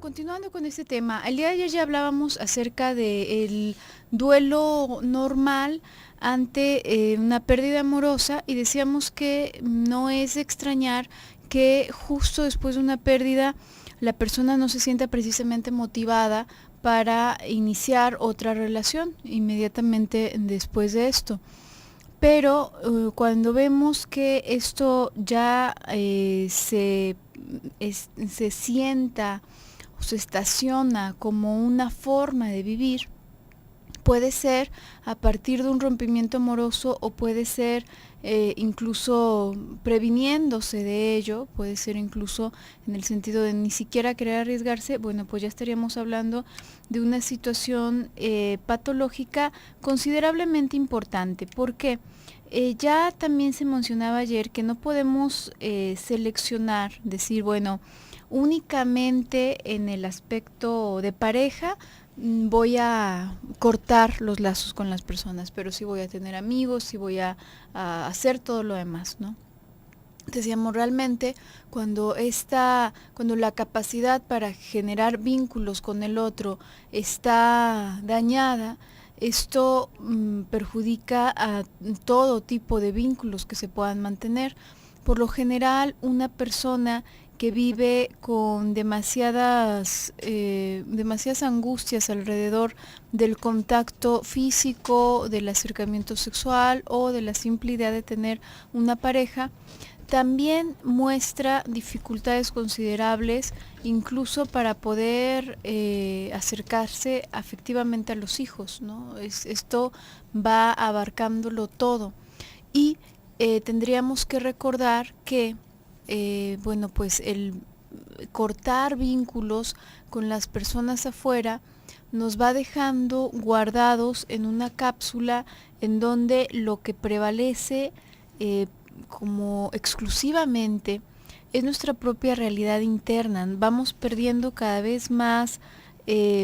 continuando con este tema, el día de ayer ya hablábamos acerca del duelo normal ante una pérdida amorosa y decíamos que no es de extrañar que justo después de una pérdida la persona no se sienta precisamente motivada para iniciar otra relación inmediatamente después de esto. Pero cuando vemos que esto ya se sienta o se estaciona como una forma de vivir, puede ser a partir de un rompimiento amoroso o puede ser incluso previniéndose de ello, puede ser incluso en el sentido de ni siquiera querer arriesgarse, bueno, pues ya estaríamos hablando de una situación patológica considerablemente importante. ¿Por qué? Ya también se mencionaba ayer que no podemos seleccionar, decir, bueno, únicamente en el aspecto de pareja voy a cortar los lazos con las personas, pero sí voy a tener amigos, sí voy a hacer todo lo demás, ¿no? Decíamos realmente cuando la capacidad para generar vínculos con el otro está dañada, esto perjudica a todo tipo de vínculos que se puedan mantener. Por lo general, una persona que vive con demasiadas angustias alrededor del contacto físico, del acercamiento sexual o de la simple idea de tener una pareja, también muestra dificultades considerables incluso para poder acercarse afectivamente a los hijos, ¿no? Esto va abarcándolo todo. Y tendríamos que recordar que, bueno, pues el cortar vínculos con las personas afuera nos va dejando guardados en una cápsula en donde lo que prevalece como exclusivamente es nuestra propia realidad interna. Vamos perdiendo cada vez más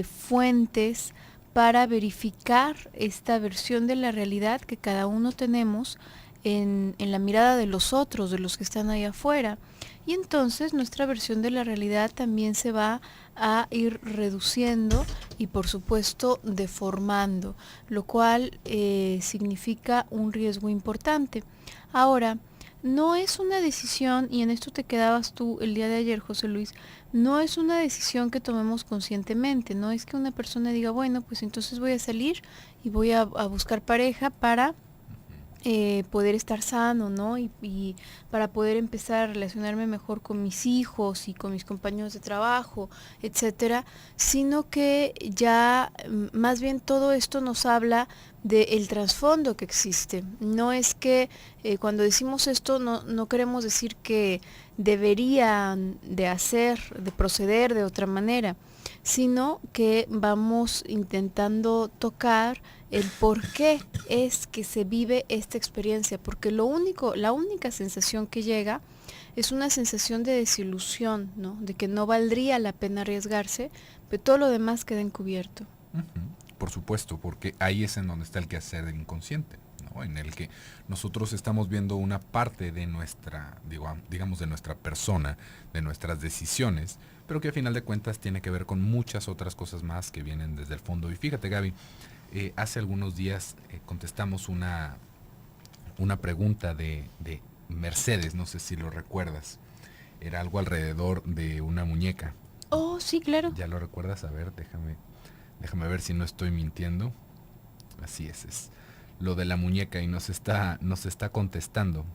fuentes para verificar esta versión de la realidad que cada uno tenemos en la mirada de los otros, de los que están ahí afuera. Y entonces nuestra versión de la realidad también se va a ir reduciendo y por supuesto deformando, lo cual significa un riesgo importante. Ahora, no es una decisión, y en esto te quedabas tú el día de ayer, José Luis, no es una decisión que tomemos conscientemente, no es que una persona diga, bueno, pues entonces voy a salir y voy a buscar pareja para poder estar sano, ¿no? Y para poder empezar a relacionarme mejor con mis hijos y con mis compañeros de trabajo, etcétera, sino que ya más bien todo esto nos habla del trasfondo que existe. No es que cuando decimos esto no queremos decir que deberían de hacer, de proceder de otra manera, sino que vamos intentando tocar el por qué es que se vive esta experiencia, porque la única sensación que llega es una sensación de desilusión, ¿no? De que no valdría la pena arriesgarse, pero todo lo demás queda encubierto. Por supuesto, porque ahí es en donde está el quehacer del inconsciente, ¿no? En el que nosotros estamos viendo una parte de nuestra, digamos, de nuestra persona, de nuestras decisiones, pero que a final de cuentas tiene que ver con muchas otras cosas más que vienen desde el fondo. Y fíjate, Gaby, hace algunos días contestamos una pregunta de Mercedes, no sé si lo recuerdas. Era algo alrededor de una muñeca. Oh, sí, claro. ¿Ya lo recuerdas? A ver, déjame ver si no estoy mintiendo. Así es lo de la muñeca y nos está contestando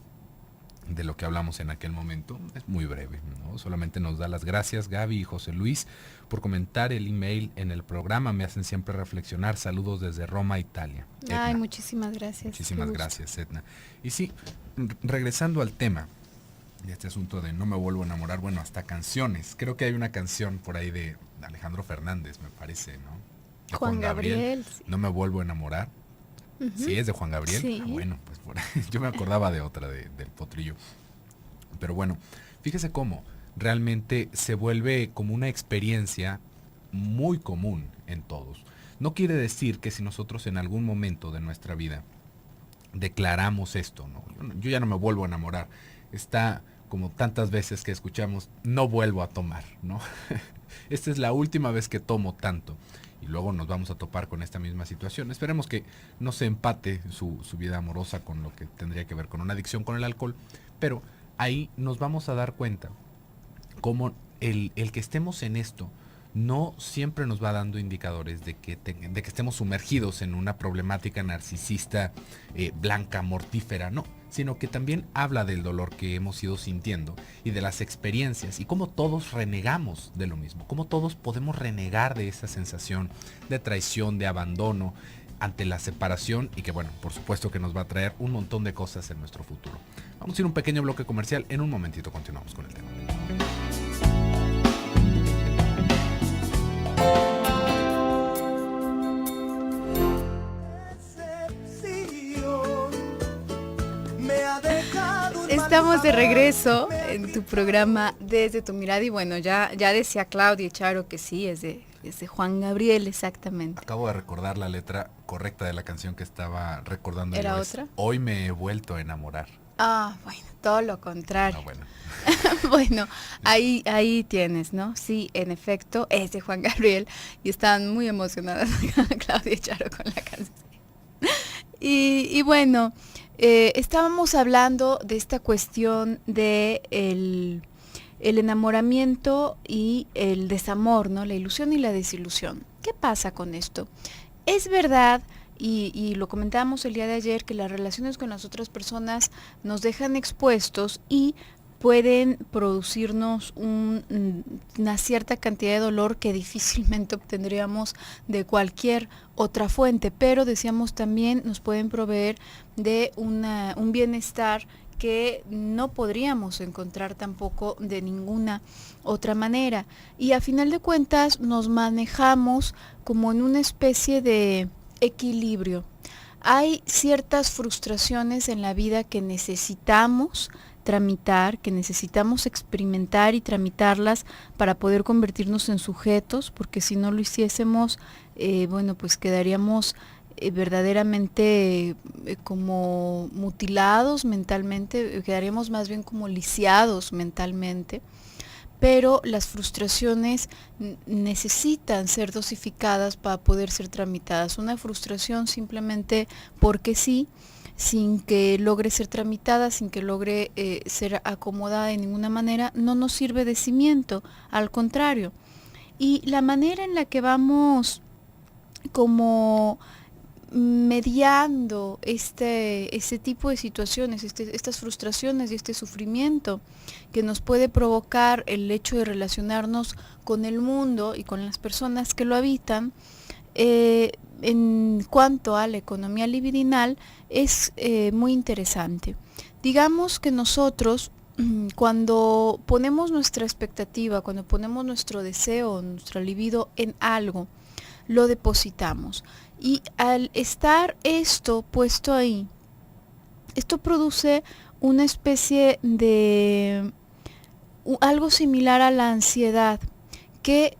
de lo que hablamos en aquel momento. Es muy breve, ¿no? Solamente nos da las gracias Gaby y José Luis por comentar el email en el programa. Me hacen siempre reflexionar. Saludos desde Roma, Italia. Etna. Ay, muchísimas gracias. Muchísimas gracias, Etna. Y sí, regresando al tema de este asunto de no me vuelvo a enamorar, bueno, hasta canciones. Creo que hay una canción por ahí de Alejandro Fernández, me parece, ¿no? De Juan Gabriel. Sí. No me vuelvo a enamorar. Sí, es de Juan Gabriel. Sí. Bueno, pues yo me acordaba de otra, del Potrillo. Pero bueno, fíjese cómo realmente se vuelve como una experiencia muy común en todos. No quiere decir que si nosotros en algún momento de nuestra vida declaramos esto, ¿no? Yo ya no me vuelvo a enamorar, está como tantas veces que escuchamos, no vuelvo a tomar, ¿no? Esta es la última vez que tomo tanto. Y luego nos vamos a topar con esta misma situación. Esperemos que no se empate su vida amorosa con lo que tendría que ver con una adicción con el alcohol, pero ahí nos vamos a dar cuenta cómo el que estemos en esto no siempre nos va dando indicadores de que estemos sumergidos en una problemática narcisista blanca, mortífera, no, sino que también habla del dolor que hemos ido sintiendo y de las experiencias y cómo todos renegamos de lo mismo, cómo todos podemos renegar de esa sensación de traición, de abandono ante la separación y que bueno, por supuesto que nos va a traer un montón de cosas en nuestro futuro. Vamos a ir a un pequeño bloque comercial, en un momentito continuamos con el tema. Estamos de regreso en tu programa Desde tu Mirada y bueno, ya decía Claudia Charo que sí, es de Juan Gabriel, exactamente. Acabo de recordar la letra correcta de la canción que estaba recordando. ¿Era otra? Hoy me he vuelto a enamorar. Ah, bueno, todo lo contrario. No, bueno. Bueno, ahí tienes, ¿no? Sí, en efecto, es de Juan Gabriel y están muy emocionadas Claudia y Charo con la canción. Y bueno, estábamos hablando de esta cuestión de el enamoramiento y el desamor, ¿no? La ilusión y la desilusión. ¿Qué pasa con esto? Es verdad, y lo comentábamos el día de ayer, que las relaciones con las otras personas nos dejan expuestos y pueden producirnos una cierta cantidad de dolor que difícilmente obtendríamos de cualquier otra fuente, pero decíamos también nos pueden proveer de un bienestar que no podríamos encontrar tampoco de ninguna otra manera. Y a final de cuentas nos manejamos como en una especie de equilibrio. Hay ciertas frustraciones en la vida que necesitamos tramitar, que necesitamos experimentar y tramitarlas para poder convertirnos en sujetos, porque si no lo hiciésemos, bueno, pues quedaríamos verdaderamente como mutilados mentalmente, quedaríamos más bien como lisiados mentalmente. Pero las frustraciones necesitan ser dosificadas para poder ser tramitadas. Una frustración simplemente porque sí, sin que logre ser tramitada, sin que logre ser acomodada de ninguna manera, no nos sirve de cimiento, al contrario. Y la manera en la que vamos como mediando este tipo de situaciones, estas frustraciones y este sufrimiento que nos puede provocar el hecho de relacionarnos con el mundo y con las personas que lo habitan, en cuanto a la economía libidinal, es muy interesante. Digamos que nosotros, cuando ponemos nuestra expectativa, cuando ponemos nuestro deseo, nuestra libido en algo, lo depositamos. Y al estar esto puesto ahí, esto produce una especie de algo similar a la ansiedad, que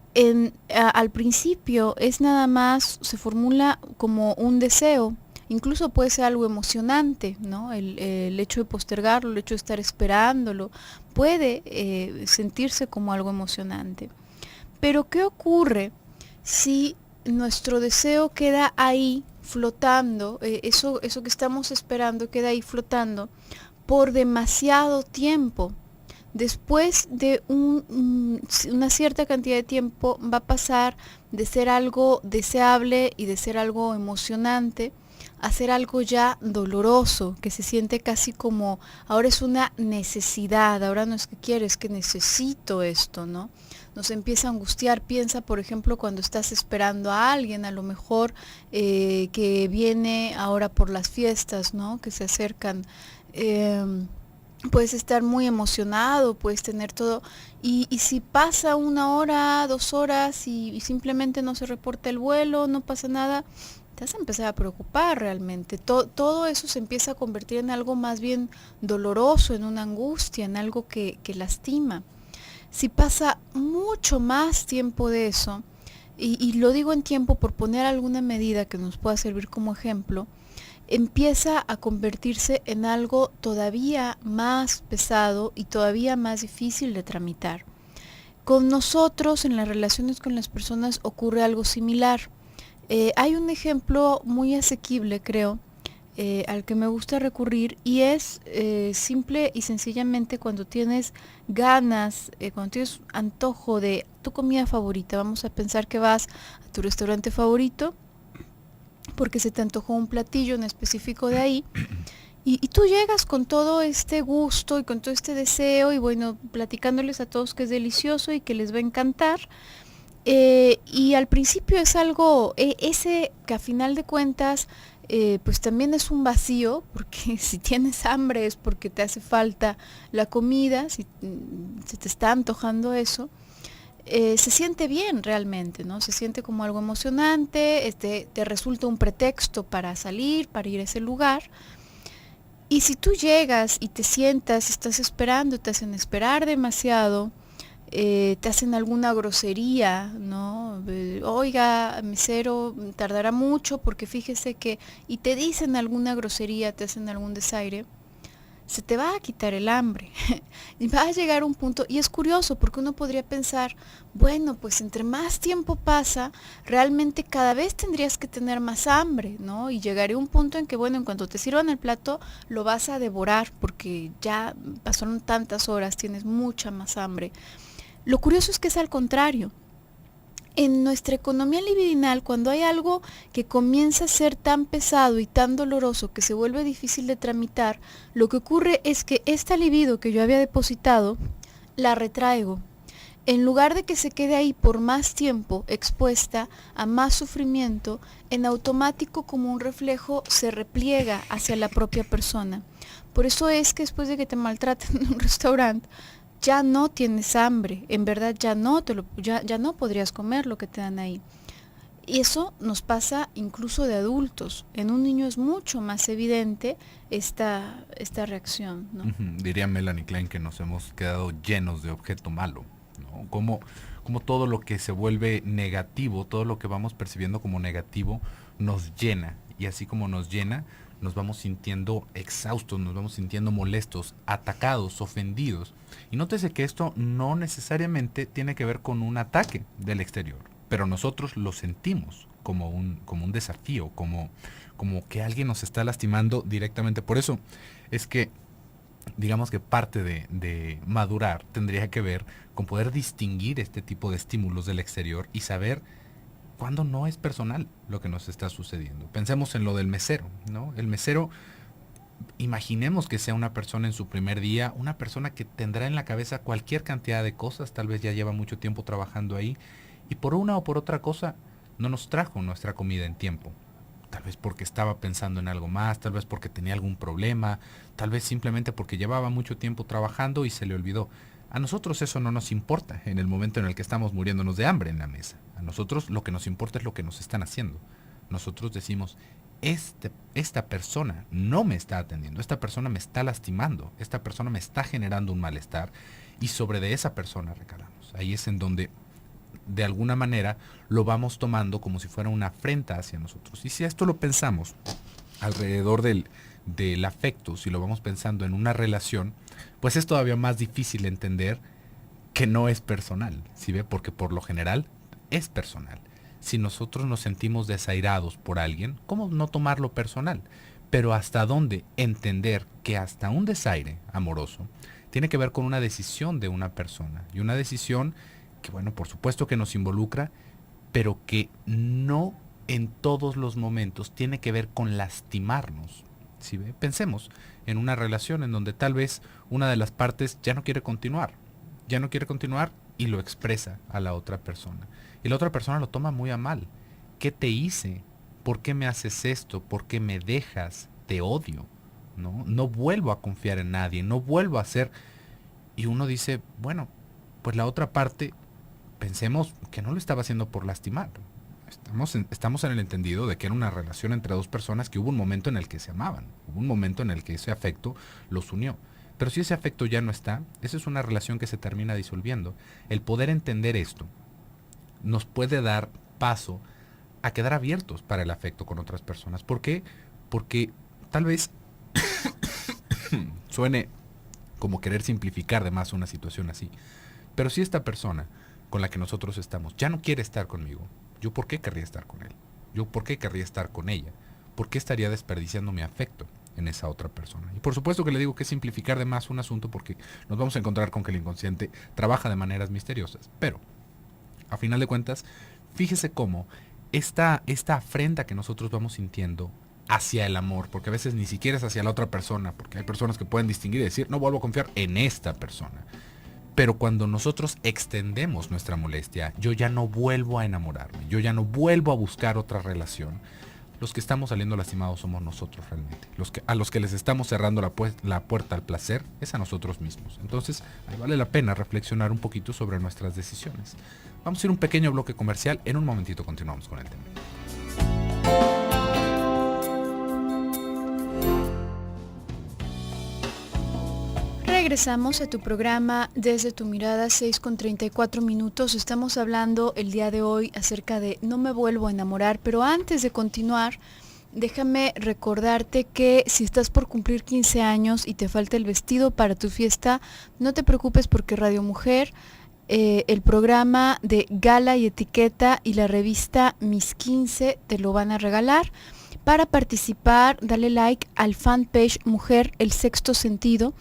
al principio es nada más, se formula como un deseo, incluso puede ser algo emocionante, ¿no? El hecho de postergarlo, el hecho de estar esperándolo, puede sentirse como algo emocionante. Pero ¿qué ocurre si nuestro deseo queda ahí flotando, eso que estamos esperando queda ahí flotando por demasiado tiempo? Después de una cierta cantidad de tiempo va a pasar de ser algo deseable y de ser algo emocionante a ser algo ya doloroso, que se siente casi como, ahora es una necesidad, ahora no es que quiero, es que necesito esto, ¿no? Nos empieza a angustiar. Piensa, por ejemplo, cuando estás esperando a alguien, a lo mejor que viene ahora por las fiestas, ¿no? Que se acercan. Puedes estar muy emocionado, puedes tener todo, y si pasa 1 hora, 2 horas y simplemente no se reporta el vuelo, no pasa nada, te vas a empezar a preocupar realmente. Todo eso se empieza a convertir en algo más bien doloroso, en una angustia, en algo que lastima. Si pasa mucho más tiempo de eso, y lo digo en tiempo por poner alguna medida que nos pueda servir como ejemplo, empieza a convertirse en algo todavía más pesado y todavía más difícil de tramitar. Con nosotros, en las relaciones con las personas, ocurre algo similar. Hay un ejemplo muy asequible, creo, al que me gusta recurrir, y es simple y sencillamente cuando tienes ganas, cuando tienes antojo de tu comida favorita. Vamos a pensar que vas a tu restaurante favorito porque se te antojó un platillo en específico de ahí, y tú llegas con todo este gusto y con todo este deseo y bueno, platicándoles a todos que es delicioso y que les va a encantar. Y al principio es algo, ese que a final de cuentas, pues también es un vacío, porque si tienes hambre es porque te hace falta la comida, si se te está antojando eso. Se siente bien realmente, ¿no? Se siente como algo emocionante, te resulta un pretexto para salir, para ir a ese lugar. Y si tú llegas y te sientas, estás esperando, te hacen esperar demasiado, te hacen alguna grosería, ¿no? Oiga, mesero, tardará mucho porque fíjese que, y te dicen alguna grosería, te hacen algún desaire, se te va a quitar el hambre. Y va a llegar un punto, y es curioso porque uno podría pensar, bueno, pues entre más tiempo pasa, realmente cada vez tendrías que tener más hambre, ¿no? Y llegaré a un punto en que, bueno, en cuanto te sirvan el plato, lo vas a devorar porque ya pasaron tantas horas, tienes mucha más hambre. Lo curioso es que es al contrario. En nuestra economía libidinal, cuando hay algo que comienza a ser tan pesado y tan doloroso que se vuelve difícil de tramitar, lo que ocurre es que esta libido que yo había depositado, la retraigo. En lugar de que se quede ahí por más tiempo expuesta a más sufrimiento, en automático como un reflejo se repliega hacia la propia persona. Por eso es que después de que te maltraten en un restaurante, ya no tienes hambre, en verdad ya no podrías comer lo que te dan ahí. Y eso nos pasa incluso de adultos. En un niño es mucho más evidente esta reacción, ¿no? Diría Melanie Klein que nos hemos quedado llenos de objeto malo, ¿no? Como todo lo que se vuelve negativo, todo lo que vamos percibiendo como negativo, nos llena. Y así como nos llena, nos vamos sintiendo exhaustos, nos vamos sintiendo molestos, atacados, ofendidos. Y nótese que esto no necesariamente tiene que ver con un ataque del exterior, pero nosotros lo sentimos como un desafío, como que alguien nos está lastimando directamente. Por eso es que digamos que parte de madurar tendría que ver con poder distinguir este tipo de estímulos del exterior y saber cuándo no es personal lo que nos está sucediendo. Pensemos en lo del mesero, ¿no? El mesero, imaginemos que sea una persona en su primer día, una persona que tendrá en la cabeza cualquier cantidad de cosas, tal vez ya lleva mucho tiempo trabajando ahí, y por una o por otra cosa no nos trajo nuestra comida en tiempo. Tal vez porque estaba pensando en algo más, tal vez porque tenía algún problema, tal vez simplemente porque llevaba mucho tiempo trabajando y se le olvidó. A nosotros eso no nos importa en el momento en el que estamos muriéndonos de hambre en la mesa. A nosotros lo que nos importa es lo que nos están haciendo. Nosotros decimos, esta persona no me está atendiendo, esta persona me está lastimando, esta persona me está generando un malestar, y sobre de esa persona recalamos. Ahí es en donde de alguna manera lo vamos tomando como si fuera una afrenta hacia nosotros. Y si esto lo pensamos alrededor del afecto, si lo vamos pensando en una relación, pues es todavía más difícil entender que no es personal, ¿sí ve? Porque por lo general es personal. Si nosotros nos sentimos desairados por alguien, ¿cómo no tomarlo personal? Pero hasta dónde entender que hasta un desaire amoroso tiene que ver con una decisión de una persona, y una decisión que, bueno, por supuesto que nos involucra, pero que no en todos los momentos tiene que ver con lastimarnos. ¿Sí ve? Pensemos en una relación en donde tal vez una de las partes ya no quiere continuar y lo expresa a la otra persona. Y la otra persona lo toma muy a mal. ¿Qué te hice? ¿Por qué me haces esto? ¿Por qué me dejas? Te odio. No vuelvo a confiar en nadie, no vuelvo a hacer. Y uno dice, bueno, pues la otra parte, pensemos que no lo estaba haciendo por lastimar. Estamos en el entendido de que era una relación entre dos personas, que hubo un momento en el que se amaban, hubo un momento en el que ese afecto los unió. Pero si ese afecto ya no está, esa es una relación que se termina disolviendo. El poder entender esto nos puede dar paso a quedar abiertos para el afecto con otras personas. ¿Por qué? Porque tal vez suene como querer simplificar de más una situación así. Pero si esta persona con la que nosotros estamos ya no quiere estar conmigo, ¿yo por qué querría estar con él? ¿Yo por qué querría estar con ella? ¿Por qué estaría desperdiciando mi afecto en esa otra persona? Y por supuesto que le digo que es simplificar de más un asunto, porque nos vamos a encontrar con que el inconsciente trabaja de maneras misteriosas. Pero, a final de cuentas, fíjese cómo esta afrenta que nosotros vamos sintiendo hacia el amor, porque a veces ni siquiera es hacia la otra persona, porque hay personas que pueden distinguir y decir, no vuelvo a confiar en esta persona. Pero cuando nosotros extendemos nuestra molestia, yo ya no vuelvo a enamorarme, yo ya no vuelvo a buscar otra relación. Los que estamos saliendo lastimados somos nosotros realmente. A los que les estamos cerrando la puerta al placer es a nosotros mismos. Entonces, ahí vale la pena reflexionar un poquito sobre nuestras decisiones. Vamos a ir a un pequeño bloque comercial. En un momentito continuamos con el tema. Regresamos a tu programa Desde tu Mirada, 6:34. Estamos hablando el día de hoy acerca de No me vuelvo a enamorar, pero antes de continuar, déjame recordarte que si estás por cumplir 15 años y te falta el vestido para tu fiesta, no te preocupes porque Radio Mujer, el programa de Gala y Etiqueta y la revista Mis 15 te lo van a regalar. Para participar, dale like al fanpage Mujer El Sexto Sentido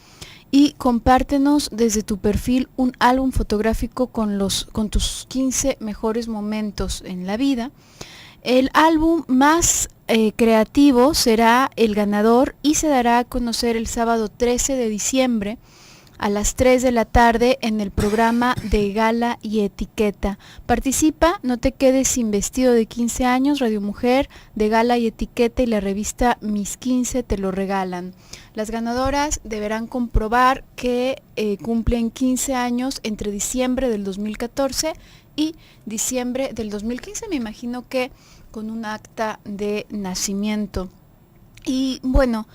y compártenos desde tu perfil un álbum fotográfico con tus 15 mejores momentos en la vida. El álbum más creativo será el ganador y se dará a conocer el sábado 13 de diciembre a las 3 de la tarde en el programa de Gala y Etiqueta. Participa, no te quedes sin vestido de 15 años, Radio Mujer, de Gala y Etiqueta y la revista Mis 15 te lo regalan. Las ganadoras deberán comprobar que cumplen 15 años entre diciembre del 2014 y diciembre del 2015, me imagino que con un acta de nacimiento. Y bueno,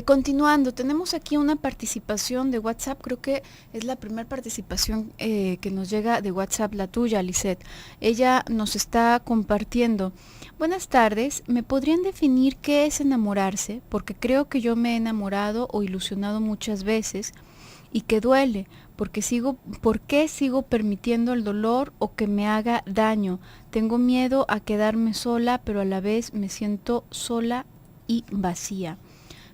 continuando, tenemos aquí una participación de WhatsApp, creo que es la primera participación que nos llega de WhatsApp, la tuya, Lisette. Ella nos está compartiendo. Buenas tardes, ¿me podrían definir qué es enamorarse? Porque creo que yo me he enamorado o ilusionado muchas veces y que duele, ¿por qué sigo permitiendo el dolor o que me haga daño? Tengo miedo a quedarme sola, pero a la vez me siento sola y vacía.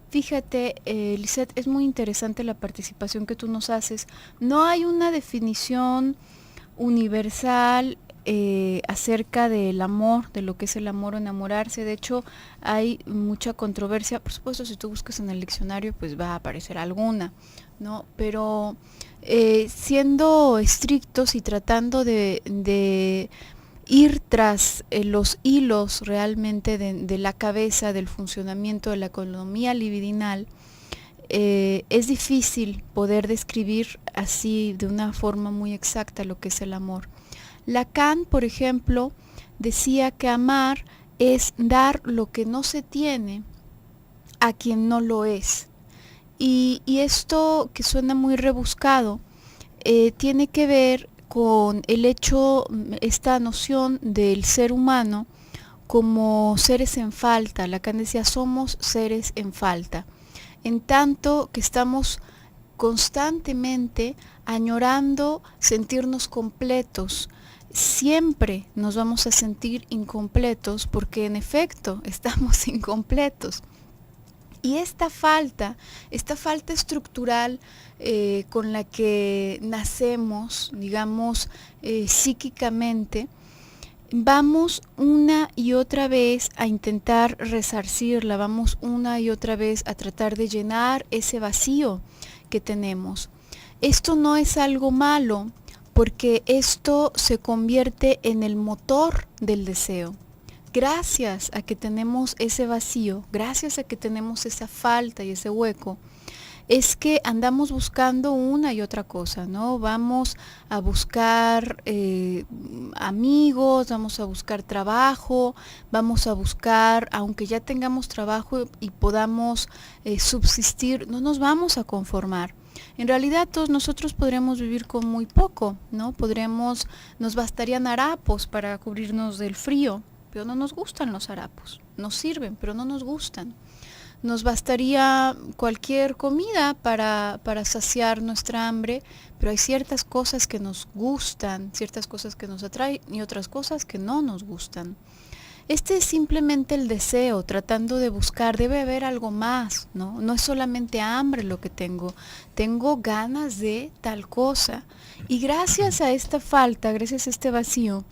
Fíjate, Lisette, es muy interesante la participación que tú nos haces. No hay una definición universal acerca del amor, de lo que es el amor o enamorarse. De hecho, hay mucha controversia. Por supuesto, si tú buscas en el diccionario, pues va a aparecer alguna, ¿no? Pero siendo estrictos y tratando de ir tras los hilos realmente de la cabeza, del funcionamiento de la economía libidinal, es difícil poder describir así de una forma muy exacta lo que es el amor. Lacan, por ejemplo, decía que amar es dar lo que no se tiene a quien no lo es. Y esto, que suena muy rebuscado, tiene que ver con el hecho, esta noción del ser humano como seres en falta. Lacan decía, somos seres en falta, en tanto que estamos constantemente añorando sentirnos completos. Siempre nos vamos a sentir incompletos porque en efecto estamos incompletos. Y esta falta estructural con la que nacemos, digamos, psíquicamente, vamos una y otra vez a intentar resarcirla, vamos una y otra vez a tratar de llenar ese vacío que tenemos. Esto no es algo malo, porque esto se convierte en el motor del deseo. Gracias a que tenemos ese vacío, gracias a que tenemos esa falta y ese hueco, es que andamos buscando una y otra cosa, ¿no? Vamos a buscar amigos, vamos a buscar trabajo, vamos a buscar, aunque ya tengamos trabajo y podamos subsistir, no nos vamos a conformar. En realidad todos nosotros podríamos vivir con muy poco, ¿no? Nos bastarían harapos para cubrirnos del frío. pero no nos gustan los harapos. Nos sirven, pero no nos gustan. Nos bastaría cualquier comida para saciar nuestra hambre, pero hay ciertas cosas que nos gustan, ciertas cosas que nos atraen y otras cosas que no nos gustan. Este es simplemente el deseo, tratando de buscar, debe haber algo más, ¿no? No es solamente hambre lo que tengo ganas de tal cosa. Y gracias a esta falta, gracias a este vacío,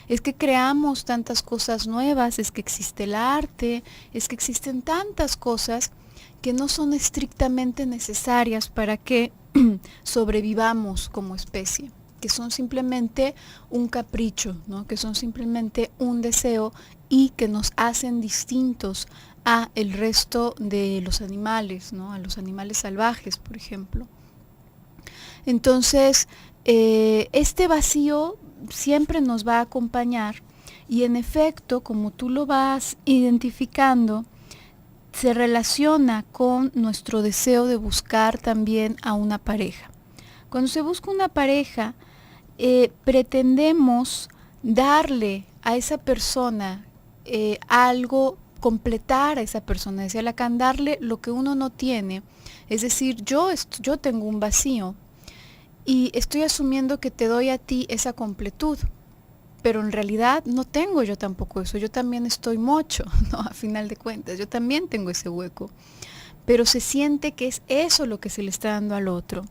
es que creamos tantas cosas nuevas, es que existe el arte, es que existen tantas cosas que no son estrictamente necesarias para que sobrevivamos como especie, que son simplemente un capricho, ¿no? Que son simplemente un deseo y que nos hacen distintos a el resto de los animales, ¿no? A los animales salvajes, por ejemplo. Entonces, este vacío siempre nos va a acompañar y en efecto, como tú lo vas identificando, se relaciona con nuestro deseo de buscar también a una pareja. Cuando se busca una pareja, pretendemos darle a esa persona algo, completar a esa persona, decía Lacan, darle lo que uno no tiene. Es decir, yo tengo un vacío y estoy asumiendo que te doy a ti esa completud, pero en realidad no tengo yo tampoco eso, yo también estoy mocho, ¿no? A final de cuentas, yo también tengo ese hueco, pero se siente que es eso lo que se le está dando al otro.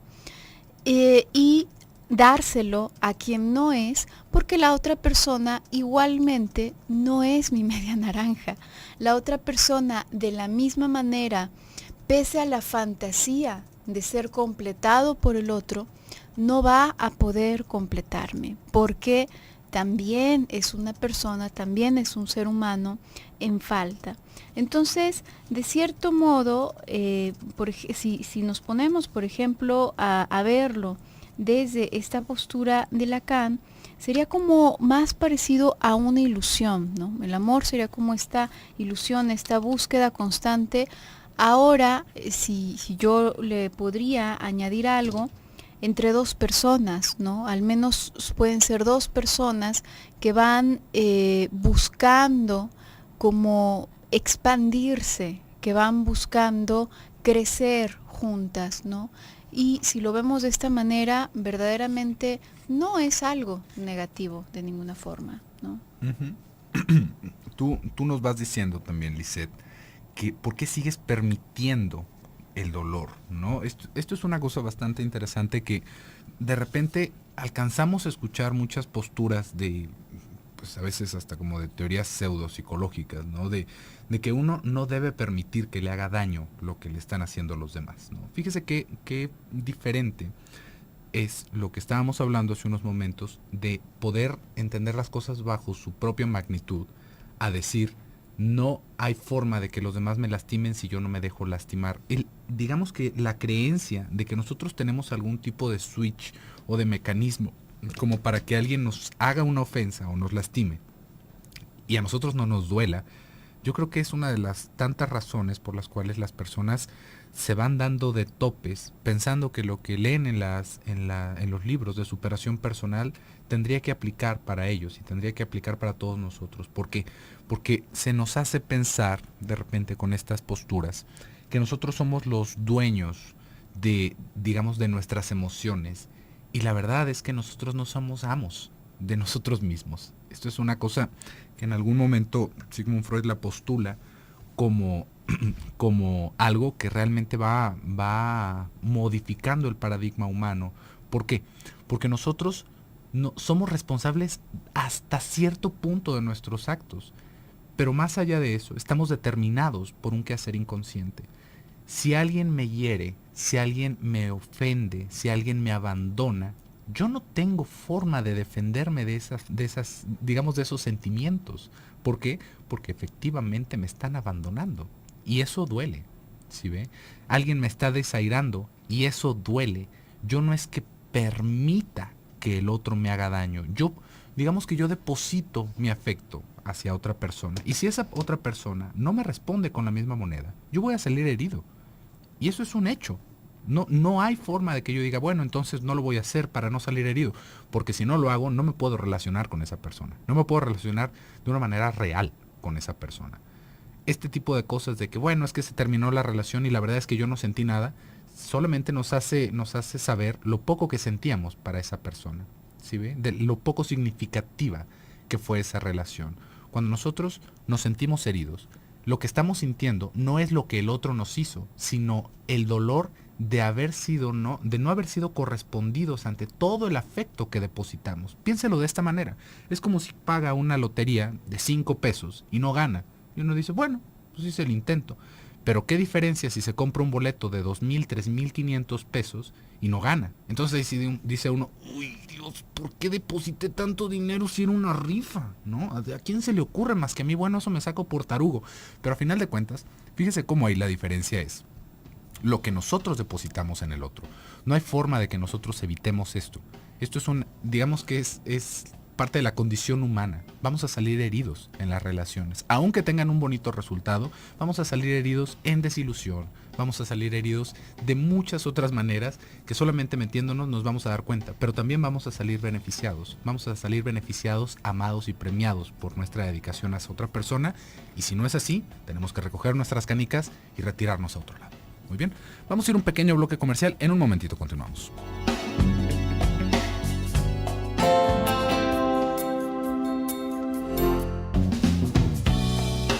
Y dárselo a quien no es, porque la otra persona igualmente no es mi media naranja. La otra persona de la misma manera, pese a la fantasía de ser completado por el otro, no va a poder completarme, porque también es una persona, también es un ser humano en falta. Entonces, de cierto modo, si nos ponemos, por ejemplo, a verlo desde esta postura de Lacan, sería como más parecido a una ilusión, ¿no? El amor sería como esta ilusión, esta búsqueda constante. Ahora, si yo le podría añadir algo, entre dos personas, ¿no? Al menos pueden ser dos personas que van buscando como expandirse, que van buscando crecer juntas, ¿no? Y si lo vemos de esta manera, verdaderamente no es algo negativo de ninguna forma, ¿no? Uh-huh. Tú nos vas diciendo también, Lisette, que por qué sigues permitiendo el dolor, ¿no? Esto es una cosa bastante interesante, que de repente alcanzamos a escuchar muchas posturas de, pues a veces hasta como de teorías pseudopsicológicas, ¿no? De que uno no debe permitir que le haga daño lo que le están haciendo los demás, ¿no? Fíjese qué diferente es lo que estábamos hablando hace unos momentos, de poder entender las cosas bajo su propia magnitud, a decir, no hay forma de que los demás me lastimen si yo no me dejo lastimar. Digamos que la creencia de que nosotros tenemos algún tipo de switch o de mecanismo como para que alguien nos haga una ofensa o nos lastime y a nosotros no nos duela, yo creo que es una de las tantas razones por las cuales las personas se van dando de topes pensando que lo que leen en los libros de superación personal tendría que aplicar para ellos y tendría que aplicar para todos nosotros. ¿Por qué? Porque se nos hace pensar de repente con estas posturas que nosotros somos los dueños de, digamos, de nuestras emociones, y la verdad es que nosotros no somos amos de nosotros mismos. Esto es una cosa que en algún momento Sigmund Freud la postula como algo que realmente va modificando el paradigma humano. ¿Por qué? Porque nosotros no somos responsables hasta cierto punto de nuestros actos, pero más allá de eso, estamos determinados por un quehacer inconsciente. Si alguien me hiere, si alguien me ofende, si alguien me abandona, yo no tengo forma de defenderme de esas, digamos, de esos sentimientos. ¿Por qué? Porque efectivamente me están abandonando. Y eso duele, ¿sí ve? Alguien me está desairando y eso duele. Yo no es que permita que el otro me haga daño. Digamos que yo deposito mi afecto hacia otra persona. Y si esa otra persona no me responde con la misma moneda, yo voy a salir herido. Y eso es un hecho. No hay forma de que yo diga, bueno, entonces no lo voy a hacer para no salir herido, porque si no lo hago, no me puedo relacionar con esa persona. No me puedo relacionar de una manera real con esa persona. Este tipo de cosas de que, bueno, es que se terminó la relación y la verdad es que yo no sentí nada, solamente nos hace saber lo poco que sentíamos para esa persona, ¿sí ve? De lo poco significativa que fue esa relación. Cuando nosotros nos sentimos heridos, lo que estamos sintiendo no es lo que el otro nos hizo, sino el dolor de de no haber sido correspondidos ante todo el afecto que depositamos. Piénselo de esta manera. Es como si paga una lotería de 5 pesos y no gana. Y uno dice, bueno, pues hice el intento. Pero qué diferencia si se compra un boleto de 2,000, 3,500 pesos y no gana. Entonces dice uno, uy Dios, ¿por qué deposité tanto dinero si era una rifa? ¿No? ¿A quién se le ocurre más que a mí? Bueno, eso me saco por tarugo. Pero a final de cuentas, fíjese cómo ahí la diferencia es lo que nosotros depositamos en el otro. No hay forma de que nosotros evitemos esto. Esto es digamos que es parte de la condición humana. Vamos a salir heridos en las relaciones. Aunque tengan un bonito resultado, vamos a salir heridos en desilusión. Vamos a salir heridos de muchas otras maneras que solamente metiéndonos nos vamos a dar cuenta. Pero también vamos a salir beneficiados. Vamos a salir beneficiados, amados y premiados por nuestra dedicación a esa otra persona. Y si no es así, tenemos que recoger nuestras canicas y retirarnos a otro lado. Muy bien, vamos a ir a un pequeño bloque comercial. En un momentito continuamos.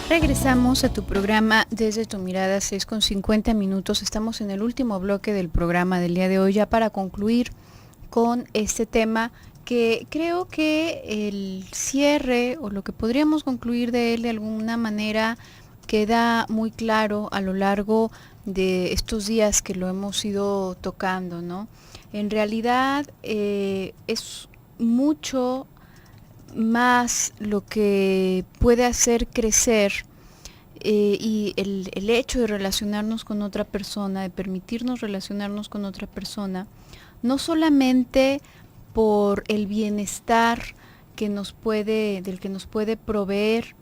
Regresamos a tu programa Desde tu Mirada, 6:50. Estamos en el último bloque del programa del día de hoy, ya para concluir con este tema que creo que el cierre o lo que podríamos concluir de él de alguna manera queda muy claro a lo largo de estos días que lo hemos ido tocando, ¿no? En realidad es mucho más lo que puede hacer crecer y el hecho de relacionarnos con otra persona, de permitirnos relacionarnos con otra persona, no solamente por el bienestar del que nos puede proveer,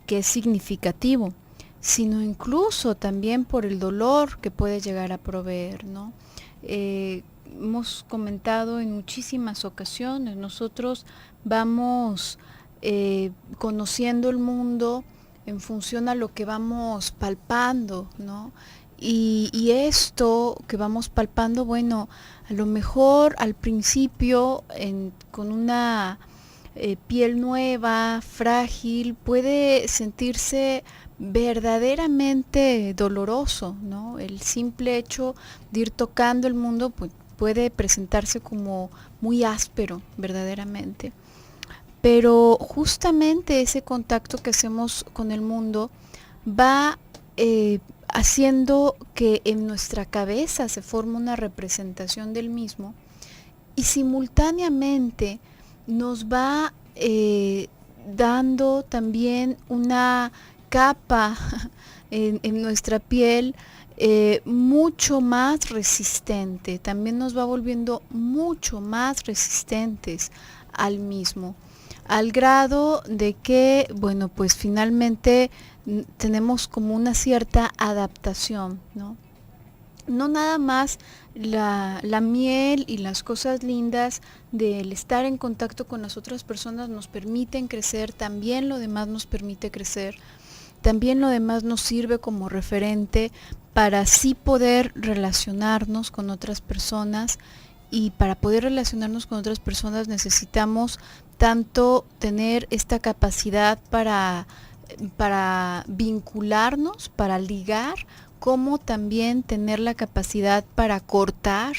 que es significativo, sino incluso también por el dolor que puede llegar a proveer, ¿no? Hemos comentado en muchísimas ocasiones, nosotros vamos conociendo el mundo en función a lo que vamos palpando, ¿no? Y esto que vamos palpando, bueno, a lo mejor al principio con una piel nueva, frágil, puede sentirse verdaderamente doloroso, ¿no? El simple hecho de ir tocando el mundo pues, puede presentarse como muy áspero, verdaderamente. Pero justamente ese contacto que hacemos con el mundo va haciendo que en nuestra cabeza se forme una representación del mismo y simultáneamente nos va dando también una capa en nuestra piel mucho más resistente, también nos va volviendo mucho más resistentes al mismo, al grado de que, bueno, pues finalmente tenemos como una cierta adaptación, ¿no? No nada más la miel y las cosas lindas del estar en contacto con las otras personas nos permiten crecer, también lo demás nos permite crecer. También lo demás nos sirve como referente para así poder relacionarnos con otras personas, y para poder relacionarnos con otras personas necesitamos tanto tener esta capacidad para vincularnos, para ligar, como también tener la capacidad para cortar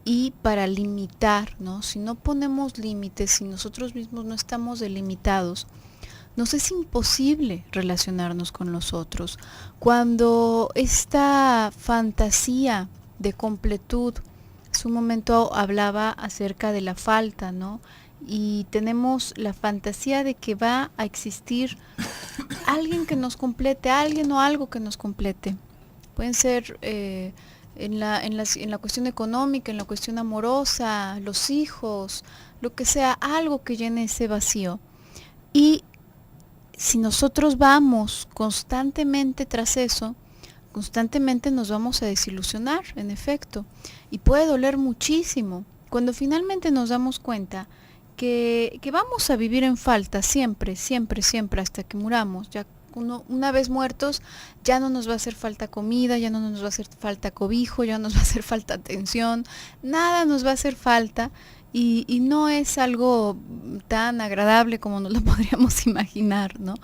y para limitar, ¿no? Si no ponemos límites, si nosotros mismos no estamos delimitados, nos es imposible relacionarnos con los otros. Cuando esta fantasía de completud, hace un momento hablaba acerca de la falta, ¿no? Y tenemos la fantasía de que va a existir alguien que nos complete, alguien o algo que nos complete. Pueden ser en la cuestión económica, en la cuestión amorosa, los hijos, lo que sea, algo que llene ese vacío. Y si nosotros vamos constantemente tras eso, constantemente nos vamos a desilusionar, en efecto, y puede doler muchísimo. Cuando finalmente nos damos cuenta que vamos a vivir en falta siempre, siempre, siempre, hasta que muramos. Ya una vez muertos, ya no nos va a hacer falta comida, ya no nos va a hacer falta cobijo, ya no nos va a hacer falta atención, nada nos va a hacer falta y no es algo tan agradable como nos lo podríamos imaginar, ¿no?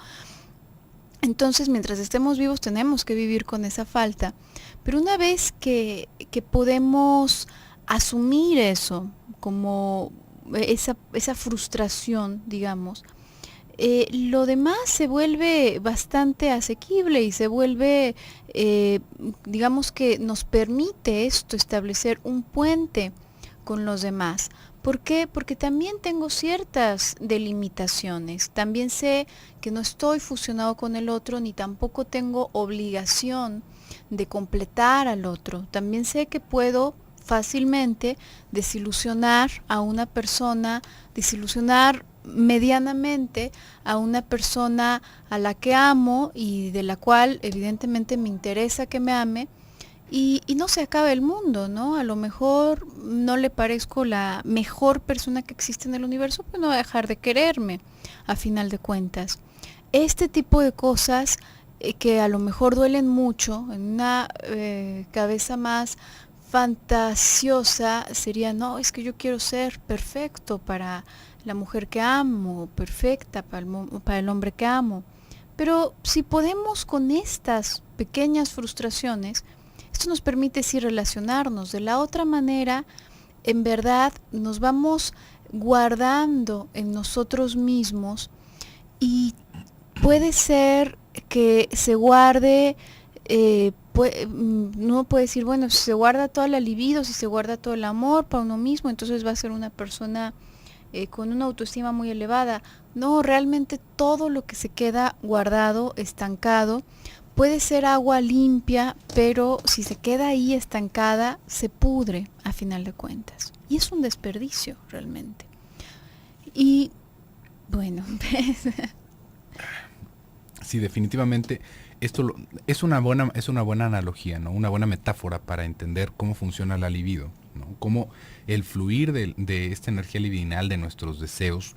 Entonces, mientras estemos vivos tenemos que vivir con esa falta, pero una vez que podemos asumir eso como esa frustración, digamos, lo demás se vuelve bastante asequible y se vuelve, digamos que nos permite esto establecer un puente con los demás. ¿Por qué? Porque también tengo ciertas delimitaciones. También sé que no estoy fusionado con el otro, ni tampoco tengo obligación de completar al otro. También sé que puedo fácilmente desilusionar a una persona, desilusionar medianamente a una persona a la que amo y de la cual evidentemente me interesa que me ame, y no se acaba el mundo, ¿no? A lo mejor no le parezco la mejor persona que existe en el universo, pues no va a dejar de quererme, a final de cuentas. Este tipo de cosas que a lo mejor duelen mucho, en una cabeza más fantasiosa sería, no, es que yo quiero ser perfecto para la mujer que amo, perfecta para el hombre que amo. Pero si podemos con estas pequeñas frustraciones, esto nos permite sí relacionarnos. De la otra manera, en verdad, nos vamos guardando en nosotros mismos y puede ser que se guarde, uno puede decir, bueno, si se guarda toda la libido, si se guarda todo el amor para uno mismo, entonces va a ser una persona con una autoestima muy elevada. No, realmente todo lo que se queda guardado, estancado, puede ser agua limpia, pero si se queda ahí estancada, se pudre a final de cuentas. Y es un desperdicio realmente. Y bueno, sí, definitivamente es una buena analogía, ¿no? Una buena metáfora para entender cómo funciona la libido, ¿no? Cómo el fluir de esta energía libidinal de nuestros deseos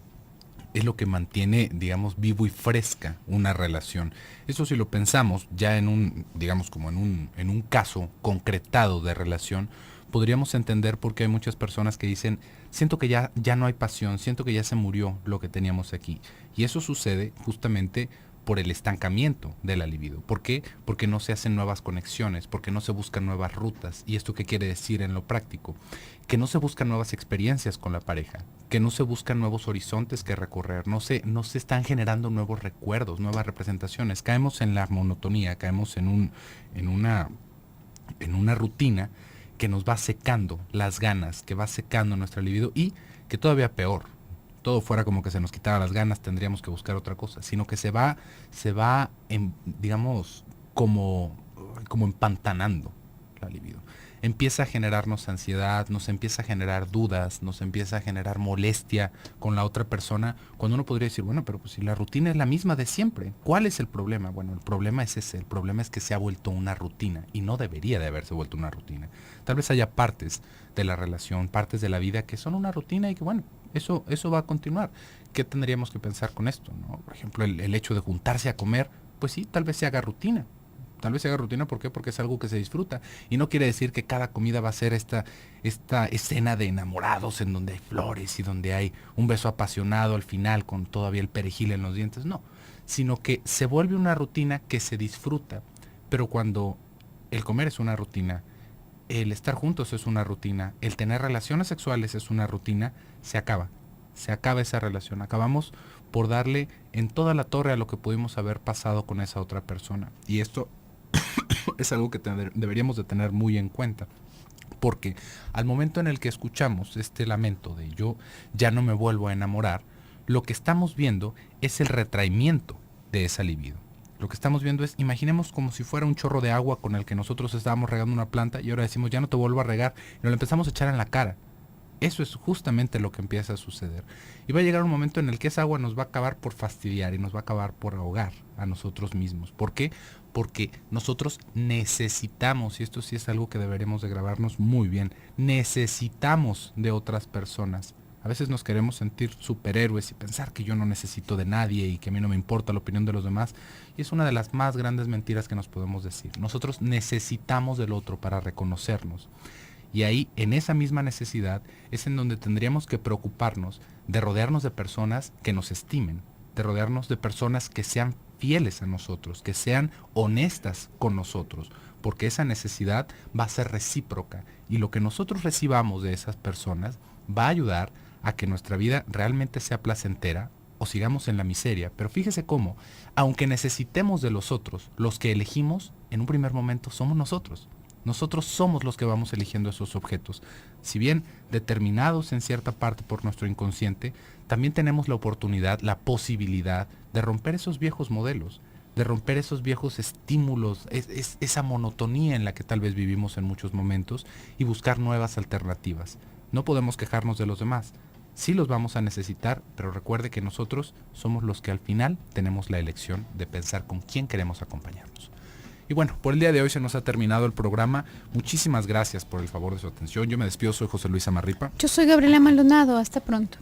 es lo que mantiene, digamos, vivo y fresca una relación. Eso si lo pensamos ya en un, digamos, como en un caso concretado de relación, podríamos entender por qué hay muchas personas que dicen, siento que ya no hay pasión, siento que ya se murió lo que teníamos aquí. Y eso sucede justamente por el estancamiento de la libido. ¿Por qué? Porque no se hacen nuevas conexiones, porque no se buscan nuevas rutas. ¿Y esto qué quiere decir en lo práctico? Que no se buscan nuevas experiencias con la pareja, que no se buscan nuevos horizontes que recorrer, no se están generando nuevos recuerdos, nuevas representaciones. Caemos en la monotonía, caemos en una rutina que nos va secando las ganas, que va secando nuestra libido y que todavía peor, todo fuera como que se nos quitara las ganas, tendríamos que buscar otra cosa, sino que se va digamos, como empantanando la libido. Empieza a generarnos ansiedad, nos empieza a generar dudas, nos empieza a generar molestia con la otra persona, cuando uno podría decir, bueno, pero pues si la rutina es la misma de siempre, ¿cuál es el problema? Bueno, el problema es ese, el problema es que se ha vuelto una rutina y no debería de haberse vuelto una rutina. Tal vez haya partes de la relación, partes de la vida que son una rutina y que bueno, eso va a continuar. ¿Qué tendríamos que pensar con esto, no? Por ejemplo, el hecho de juntarse a comer, pues sí, tal vez se haga rutina. Tal vez se haga rutina, ¿por qué? Porque es algo que se disfruta. Y no quiere decir que cada comida va a ser esta escena de enamorados en donde hay flores y donde hay un beso apasionado al final con todavía el perejil en los dientes. No, sino que se vuelve una rutina que se disfruta. Pero cuando el comer es una rutina, el estar juntos es una rutina, el tener relaciones sexuales es una rutina, se acaba esa relación. Acabamos por darle en toda la torre a lo que pudimos haber pasado con esa otra persona. Y esto es algo que deberíamos de tener muy en cuenta, porque al momento en el que escuchamos este lamento de yo ya no me vuelvo a enamorar, lo que estamos viendo es el retraimiento de esa libido. Lo que estamos viendo es, imaginemos como si fuera un chorro de agua con el que nosotros estábamos regando una planta y ahora decimos ya no te vuelvo a regar y nos lo empezamos a echar en la cara. Eso es justamente lo que empieza a suceder. Y va a llegar un momento en el que esa agua nos va a acabar por fastidiar y nos va a acabar por ahogar a nosotros mismos. ¿Por qué? Porque nosotros necesitamos, y esto sí es algo que deberemos de grabarnos muy bien, necesitamos de otras personas. A veces nos queremos sentir superhéroes y pensar que yo no necesito de nadie y que a mí no me importa la opinión de los demás. Y es una de las más grandes mentiras que nos podemos decir. Nosotros necesitamos del otro para reconocernos. Y ahí, en esa misma necesidad, es en donde tendríamos que preocuparnos de rodearnos de personas que nos estimen, de rodearnos de personas que sean fieles a nosotros, que sean honestas con nosotros, porque esa necesidad va a ser recíproca y lo que nosotros recibamos de esas personas va a ayudar a que nuestra vida realmente sea placentera o sigamos en la miseria. Pero fíjese cómo, aunque necesitemos de los otros, los que elegimos en un primer momento somos nosotros. Nosotros somos los que vamos eligiendo esos objetos. Si bien determinados en cierta parte por nuestro inconsciente, también tenemos la oportunidad, la posibilidad de romper esos viejos modelos, de romper esos viejos estímulos, esa monotonía en la que tal vez vivimos en muchos momentos y buscar nuevas alternativas. No podemos quejarnos de los demás. Sí los vamos a necesitar, pero recuerde que nosotros somos los que al final tenemos la elección de pensar con quién queremos acompañarnos. Y bueno, por el día de hoy se nos ha terminado el programa. Muchísimas gracias por el favor de su atención. Yo me despido, soy José Luis Amarripa. Yo soy Gabriela Maldonado, hasta pronto.